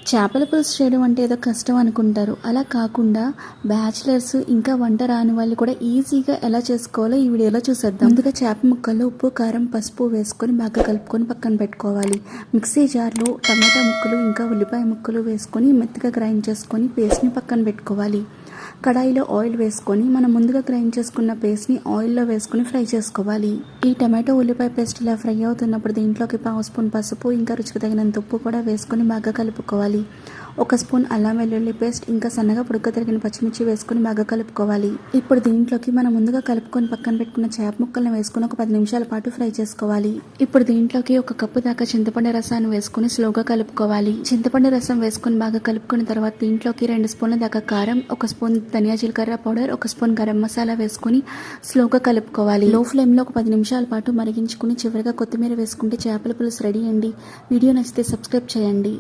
చేపల పులుసు చేయడం అంటే ఏదో కష్టం అనుకుంటారు. అలా కాకుండా బ్యాచిలర్స్ ఇంకా వంట రాని వాళ్ళు కూడా ఈజీగా ఎలా చేసుకోవాలో ఈ వీడియోలో చూసేద్దాం. ముందుగా చేప ముక్కల్లో ఉప్పు, కారం, పసుపు వేసుకొని బాగా కలుపుకొని పక్కన పెట్టుకోవాలి. మిక్సీ జార్లో టమాటా ముక్కలు ఇంకా ఉల్లిపాయ ముక్కలు వేసుకొని మెత్తగా గ్రైండ్ చేసుకొని పేస్ట్ని పక్కన పెట్టుకోవాలి. కడాయిలో ఆయిల్ వేసుకొని మనం ముందుగా గ్రైండ్ చేసుకున్న పేస్ట్ని ఆయిల్లో వేసుకొని ఫ్రై చేసుకోవాలి. ఈ టమాటో ఉల్లిపాయ పేస్ట్ ఇలా ఫ్రై అవుతున్నప్పుడు దీంట్లోకి 1/2 స్పూన్ పసుపు ఇంకా రుచికి తగినంత ఉప్పు కూడా వేసుకొని బాగా కలుపుకోవాలి. 1 స్పూన్ అల్లం వెల్లుల్లి పేస్ట్ ఇంకా సన్నగా పొడుగ్గా తరిగిన పచ్చిమిర్చి వేసుకొని బాగా కలుపుకోవాలి. ఇప్పుడు దీంట్లోకి మనం ముందుగా కలుపుకొని పక్కన పెట్టుకున్న చేప ముక్కలను వేసుకొని ఒక 10 నిమిషాల పాటు ఫ్రై చేసుకోవాలి. ఇప్పుడు దీంట్లోకి 1 కప్పు దాకా చింతపండు రసాన్ని వేసుకొని స్లోగా కలుపుకోవాలి. చింతపండు రసం వేసుకొని బాగా కలుపుకున్న తర్వాత దీంట్లోకి 2 స్పూన్ల దాకా కారం, 1 స్పూన్ ధనియా జీలకర్ర పౌడర్, 1 స్పూన్ గరం మసాలా వేసుకొని స్లోగా కలుపుకోవాలి. లో ఫ్లేమ్లో ఒక 10 నిమిషాల పాటు మరిగించుకుని చివరిగా కొత్తిమీర వేసుకుంటే చేపల పులుసు రెడీ అండి. వీడియో నచ్చితే సబ్స్క్రైబ్ చేయండి.